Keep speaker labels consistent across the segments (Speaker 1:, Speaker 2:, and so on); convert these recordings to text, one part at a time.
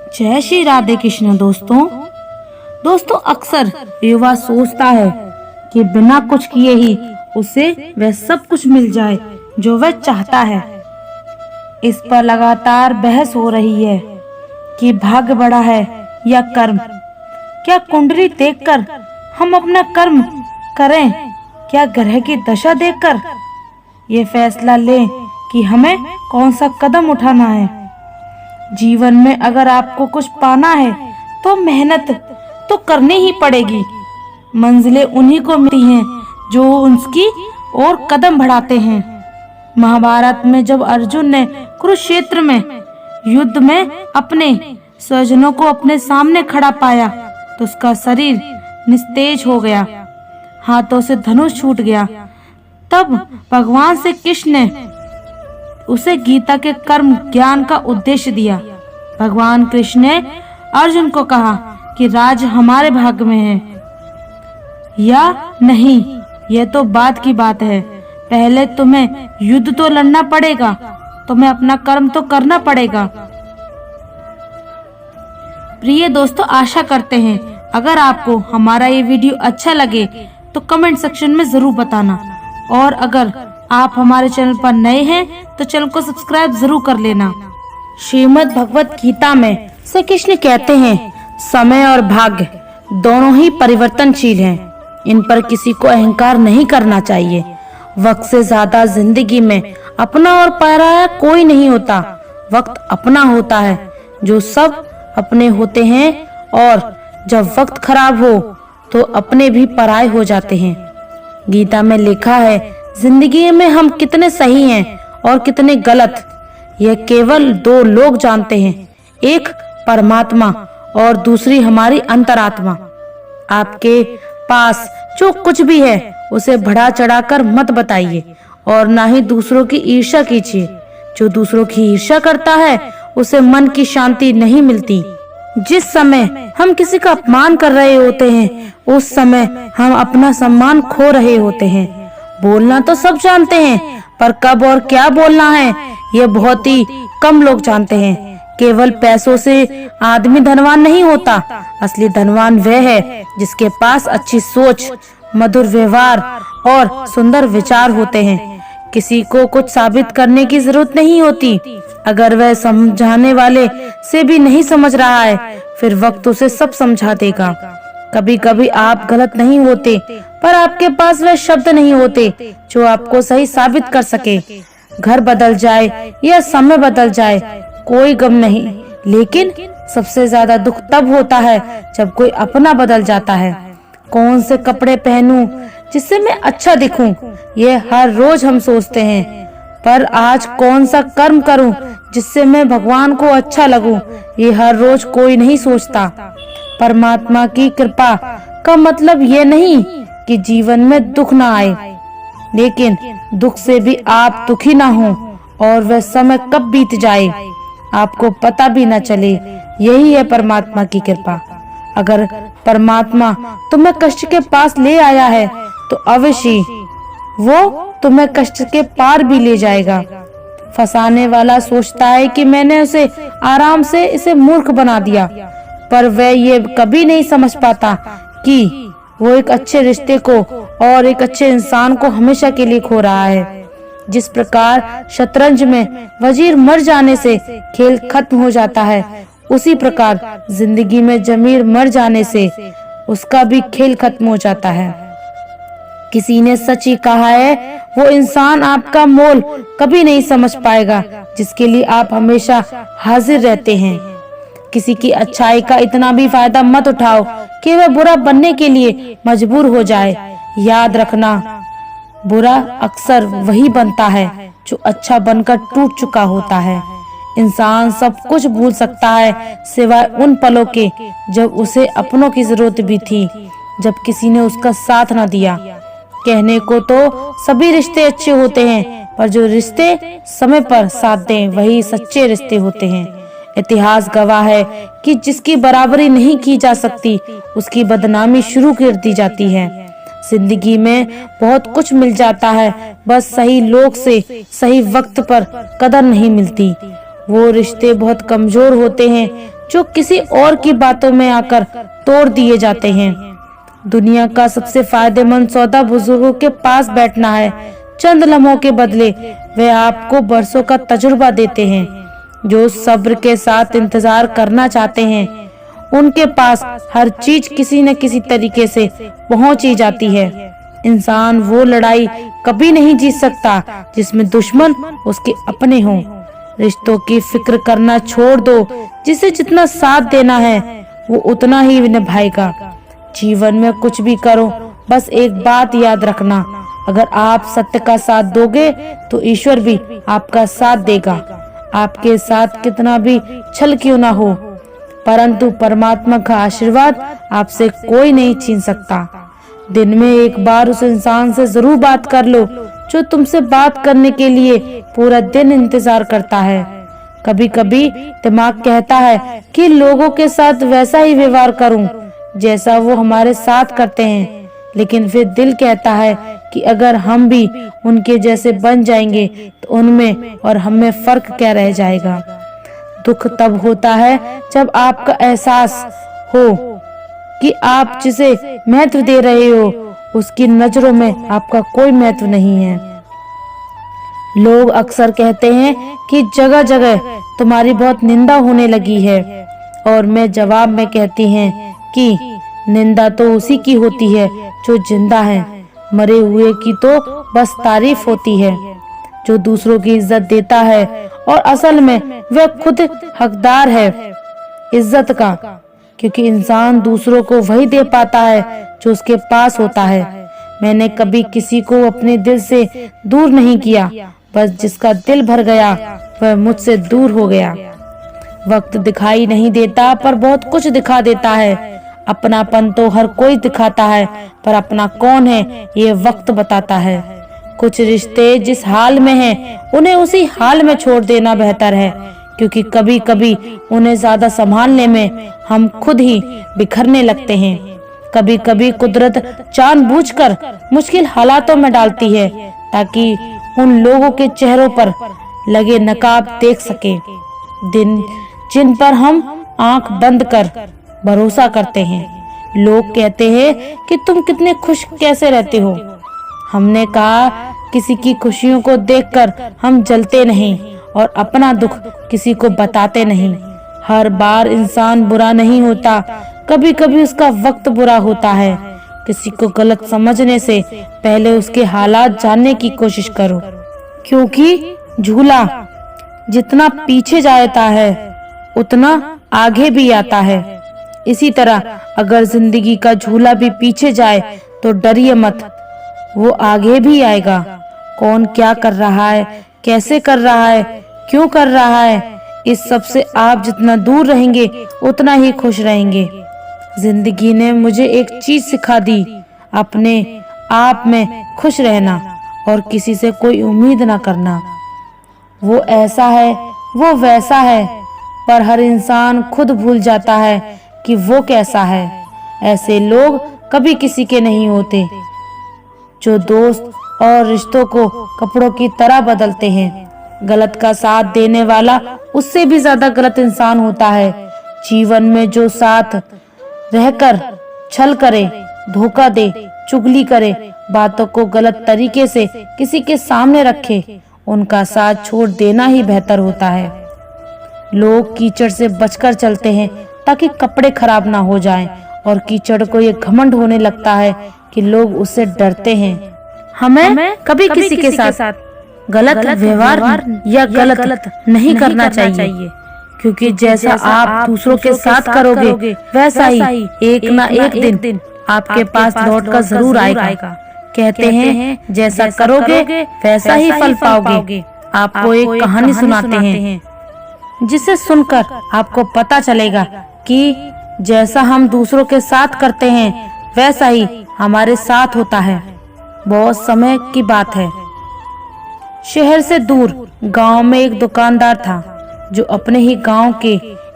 Speaker 1: जय श्री राधे कृष्ण। दोस्तों अक्सर युवा सोचता है कि बिना कुछ किए ही उसे वह सब कुछ मिल जाए जो वह चाहता है। इस पर लगातार बहस हो रही है कि भाग्य बड़ा है या कर्म। क्या कुंडली देखकर हम अपना कर्म करें, क्या ग्रह की दशा देखकर ये फैसला लें कि हमें कौन सा कदम उठाना है। जीवन में अगर आपको कुछ पाना है तो मेहनत तो करनी ही पड़ेगी। मंजिलें उन्हीं को मिलती हैं जो उसकी ओर कदम बढ़ाते हैं। महाभारत में जब अर्जुन ने कुरुक्षेत्र में युद्ध में अपने स्वजनों को अपने सामने खड़ा पाया तो उसका शरीर निस्तेज हो गया, हाथों से धनुष छूट गया। तब भगवान श्री कृष्ण ने उसे गीता के कर्म ज्ञान का उद्देश्य दिया। भगवान कृष्ण ने अर्जुन को कहा कि राज हमारे भाग्य में है या नहीं, यह तो बाद की बात है। पहले तुम्हें युद्ध तो लड़ना पड़ेगा, तुम्हें अपना कर्म तो करना पड़ेगा। प्रिय दोस्तों, आशा करते हैं अगर आपको हमारा ये वीडियो अच्छा लगे तो कमेंट सेक्शन में जरूर बताना, और अगर आप हमारे चैनल पर नए हैं तो चैनल को सब्सक्राइब जरूर कर लेना। श्रीमद् भगवत गीता में श्री कृष्ण कहते हैं, समय और भाग्य दोनों ही परिवर्तनशील हैं। इन पर किसी को अहंकार नहीं करना चाहिए। वक्त से ज्यादा जिंदगी में अपना और पराया कोई नहीं होता। वक्त अपना होता है, जो सब अपने होते हैं, और जब वक्त खराब हो तो अपने भी पराये हो जाते हैं। गीता में लिखा है, जिंदगी में हम कितने सही हैं और कितने गलत, यह केवल दो लोग जानते हैं, एक परमात्मा और दूसरी हमारी अंतरात्मा। आपके पास जो कुछ भी है उसे बढ़ा चढ़ाकर मत बताइए, और ना ही दूसरों की ईर्ष्या कीजिए। जो दूसरों की ईर्ष्या करता है उसे मन की शांति नहीं मिलती। जिस समय हम किसी का अपमान कर रहे होते हैं उस समय हम अपना सम्मान खो रहे होते हैं। बोलना तो सब जानते हैं, पर कब और क्या बोलना है ये बहुत ही कम लोग जानते हैं। केवल पैसों से आदमी धनवान नहीं होता, असली धनवान वह है जिसके पास अच्छी सोच, मधुर व्यवहार और सुंदर विचार होते हैं। किसी को कुछ साबित करने की जरूरत नहीं होती। अगर वह समझाने वाले से भी नहीं समझ रहा है, फिर वक्त उसे सब समझा देगा। कभी कभी आप गलत नहीं होते, पर आपके पास वह शब्द नहीं होते जो आपको सही साबित कर सके। घर बदल जाए या समय बदल जाए कोई गम नहीं, लेकिन सबसे ज्यादा दुख तब होता है जब कोई अपना बदल जाता है। कौन से कपड़े पहनूं जिससे मैं अच्छा दिखूं, ये हर रोज हम सोचते हैं, पर आज कौन सा कर्म करूं जिससे मैं भगवान को अच्छा लगूं, ये हर रोज कोई नहीं सोचता। परमात्मा की कृपा का मतलब ये नहीं कि जीवन में दुख ना आए, लेकिन दुख से भी आप दुखी ना हो और वह समय कब बीत जाए आपको पता भी न चले। यही है परमात्मा की कृपा। अगर परमात्मा तुम्हें कष्ट के पास ले आया है तो अवश्य वो तुम्हें कष्ट के पार भी ले जाएगा। फंसाने वाला सोचता है कि मैंने उसे आराम से इसे मूर्ख बना दिया, पर वह ये कभी नहीं समझ पाता कि वो एक अच्छे रिश्ते को और एक अच्छे इंसान को हमेशा के लिए खो रहा है। जिस प्रकार शतरंज में वजीर मर जाने से खेल खत्म हो जाता है, उसी प्रकार जिंदगी में जमीर मर जाने से उसका भी खेल खत्म हो जाता है। किसी ने सच ही कहा है, वो इंसान आपका मोल कभी नहीं समझ पाएगा जिसके लिए आप हमेशा हाजिर रहते हैं। किसी की अच्छाई का इतना भी फायदा मत उठाओ कि वह बुरा बनने के लिए मजबूर हो जाए। याद रखना, बुरा अक्सर वही बनता है जो अच्छा बनकर टूट चुका होता है। इंसान सब कुछ भूल सकता है सिवाय उन पलों के जब उसे अपनों की जरूरत भी थी, जब किसी ने उसका साथ न दिया। कहने को तो सभी रिश्ते अच्छे होते हैं, पर जो रिश्ते समय पर साथ दें वही सच्चे रिश्ते होते हैं। इतिहास गवाह है कि जिसकी बराबरी नहीं की जा सकती उसकी बदनामी शुरू कर दी जाती है। जिंदगी में बहुत कुछ मिल जाता है, बस सही लोग से सही वक्त पर कदर नहीं मिलती। वो रिश्ते बहुत कमजोर होते हैं जो किसी और की बातों में आकर तोड़ दिए जाते हैं। दुनिया का सबसे फायदेमंद सौदा बुजुर्गों के पास बैठना है। चंद लम्हों के बदले वे आपको बरसों का तजुर्बा देते हैं। जो सब्र के साथ इंतजार करना चाहते हैं उनके पास हर चीज किसी न किसी तरीके से पहुंच ही जाती है। इंसान वो लड़ाई कभी नहीं जीत सकता जिसमें दुश्मन उसके अपने हों। रिश्तों की फिक्र करना छोड़ दो, जिसे जितना साथ देना है वो उतना ही निभाएगा। जीवन में कुछ भी करो, बस एक बात याद रखना, अगर आप सत्य का साथ दोगे तो ईश्वर भी आपका साथ देगा। आपके साथ कितना भी छल क्यों ना हो, परंतु परमात्मा का आशीर्वाद आपसे कोई नहीं छीन सकता। दिन में एक बार उस इंसान से जरूर बात कर लो जो तुमसे बात करने के लिए पूरा दिन इंतजार करता है। कभी कभी दिमाग कहता है कि लोगों के साथ वैसा ही व्यवहार करूं जैसा वो हमारे साथ करते हैं, लेकिन फिर दिल कहता है कि अगर हम भी उनके जैसे बन जाएंगे तो उनमें और हम में फर्क क्या रह जाएगा। दुख तब होता है जब आपका एहसास हो कि आप जिसे महत्व दे रहे हो उसकी नजरों में आपका कोई महत्व नहीं है। लोग अक्सर कहते हैं कि जगह जगह तुम्हारी बहुत निंदा होने लगी है, और मैं जवाब में कहती हैं कि निंदा तो उसी की होती है जो जिंदा है, मरे हुए की तो बस तारीफ होती है। जो दूसरों की इज्जत देता है और असल में वह खुद हकदार है इज्जत का, क्योंकि इंसान दूसरों को वही दे पाता है जो उसके पास होता है। मैंने कभी किसी को अपने दिल से दूर नहीं किया, बस जिसका दिल भर गया वह मुझसे दूर हो गया। वक्त दिखाई नहीं देता पर बहुत कुछ दिखा देता है। अपनापन तो हर कोई दिखाता है, पर अपना कौन है ये वक्त बताता है। कुछ रिश्ते जिस हाल में हैं उन्हें उसी हाल में छोड़ देना बेहतर है, क्योंकि कभी कभी उन्हें ज्यादा संभालने में हम खुद ही बिखरने लगते हैं। कभी कभी कुदरत जानबूझकर मुश्किल हालातों में डालती है ताकि उन लोगों के चेहरों पर लगे नकाब देख सके दिन जिन पर हम आंख बंद कर भरोसा करते हैं। लोग कहते हैं कि तुम कितने खुश कैसे रहते हो। हमने कहा किसी की खुशियों को देखकर हम जलते नहीं और अपना दुख किसी को बताते नहीं। हर बार इंसान बुरा नहीं होता, कभी कभी उसका वक्त बुरा होता है। किसी को गलत समझने से पहले उसके हालात जानने की कोशिश करो, क्योंकि झूला जितना पीछे जाता है उतना आगे भी आता है। इसी तरह अगर जिंदगी का झूला भी पीछे जाए तो डरिए मत, वो आगे भी आएगा। कौन क्या कर रहा है, कैसे कर रहा है, क्यों कर रहा है, इस सब से आप जितना दूर रहेंगे उतना ही खुश रहेंगे। जिंदगी ने मुझे एक चीज सिखा दी, अपने आप में खुश रहना और किसी से कोई उम्मीद ना करना। वो ऐसा है, वो वैसा है, पर हर इंसान खुद भूल जाता है कि वो कैसा है। ऐसे लोग कभी किसी के नहीं होते जो दोस्त और रिश्तों को कपड़ों की तरह बदलते हैं। गलत का साथ देने वाला उससे भी ज्यादा गलत इंसान होता है। जीवन में जो साथ रहकर छल करे, धोखा दे, चुगली करे, बातों को गलत तरीके से किसी के सामने रखे, उनका साथ छोड़ देना ही बेहतर होता है। लोग कीचड़ से बचकर चलते हैं ताकि कपड़े खराब ना हो जाएं, और कीचड़ को ये घमंड होने लगता है कि लोग उससे डरते हैं। हमें कभी किसी के साथ गलत व्यवहार या गलत नहीं करना चाहिए, क्योंकि जैसा आप दूसरों के साथ करोगे वैसा ही एक ना एक दिन आपके पास लौट कर जरूर आएगा। कहते हैं जैसा करोगे वैसा ही फल पाओगे। आपको एक कहानी सुनाते हैं जिसे सुनकर आपको पता चलेगा कि जैसा हम दूसरों के साथ करते हैं वैसा ही हमारे साथ होता है। बहुत समय की बात है, शहर से दूर गांव में एक दुकानदार था जो अपने ही गांव के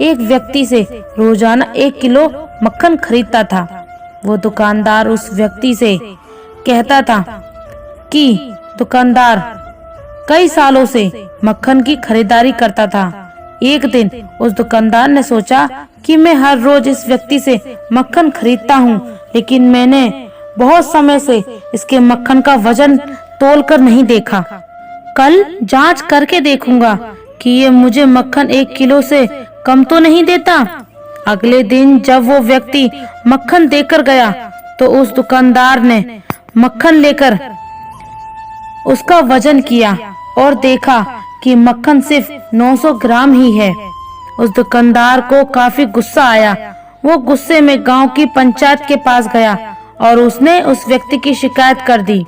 Speaker 1: एक व्यक्ति से रोजाना 1 किलो मक्खन खरीदता था। वो दुकानदार उस व्यक्ति से कहता था कि दुकानदार कई सालों से मक्खन की खरीदारी करता था, एक दिन उस दुकानदार ने सोचा कि मैं हर रोज इस व्यक्ति से मक्खन खरीदता हूँ, लेकिन मैंने बहुत समय से इसके मक्खन का वजन तोलकर नहीं देखा। कल जांच करके देखूंगा कि ये मुझे मक्खन 1 किलो से कम तो नहीं देता। अगले दिन जब वो व्यक्ति मक्खन देकर गया तो उस दुकानदार ने मक्खन लेकर उसका वजन किया और देखा कि मक्खन सिर्फ 900 ग्राम ही है। उस दुकानदार को काफी गुस्सा आया। वो गुस्से में गांव की पंचायत के पास गया और उसने उस व्यक्ति की शिकायत कर दी।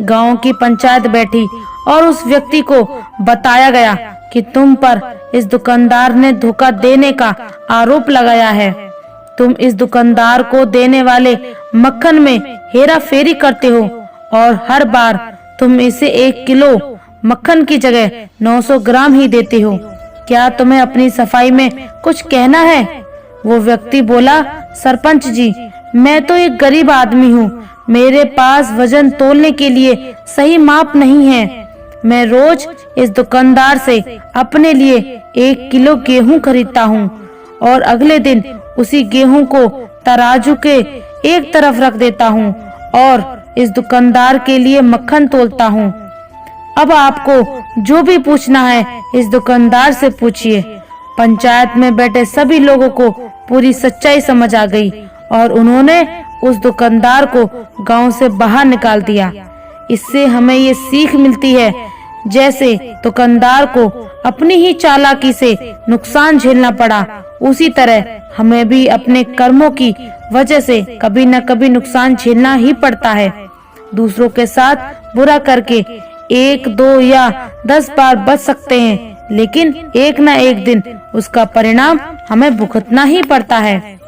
Speaker 1: गांव की पंचायत बैठी और उस व्यक्ति को बताया गया कि तुम पर इस दुकानदार ने धोखा देने का आरोप लगाया है। तुम इस दुकानदार को देने वाले मक्खन में हेरा फेरी करते हो और हर बार तुम इसे 1 किलो मक्खन की जगह 900 ग्राम ही देते हो। क्या तुम्हें अपनी सफाई में कुछ कहना है? वो व्यक्ति बोला, सरपंच जी, मैं तो एक गरीब आदमी हूँ। मेरे पास वजन तोलने के लिए सही माप नहीं है। मैं रोज इस दुकानदार से अपने लिए 1 किलो गेहूं खरीदता हूँ और अगले दिन उसी गेहूं को तराजू के एक तरफ रख देता हूँ और इस दुकानदार के लिए मक्खन तोलता हूँ। अब आपको जो भी पूछना है इस दुकानदार से पूछिए। पंचायत में बैठे सभी लोगों को पूरी सच्चाई समझ आ गई और उन्होंने उस दुकानदार को गांव से बाहर निकाल दिया। इससे हमें ये सीख मिलती है, जैसे दुकानदार को अपनी ही चालाकी से नुकसान झेलना पड़ा, उसी तरह हमें भी अपने कर्मों की वजह से कभी न कभी नुकसान झेलना ही पड़ता है। दूसरों के साथ बुरा करके 1, 2 या 10 बार बच सकते हैं, लेकिन एक न एक दिन उसका परिणाम हमें भुगतना ही पड़ता है।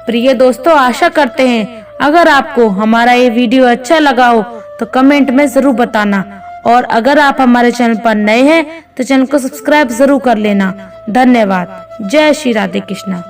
Speaker 1: प्रिय दोस्तों, आशा करते हैं अगर आपको हमारा ये वीडियो अच्छा लगा हो तो कमेंट में जरूर बताना, और अगर आप हमारे चैनल पर नए हैं तो चैनल को सब्सक्राइब जरूर कर लेना। धन्यवाद। जय श्री राधे कृष्णा।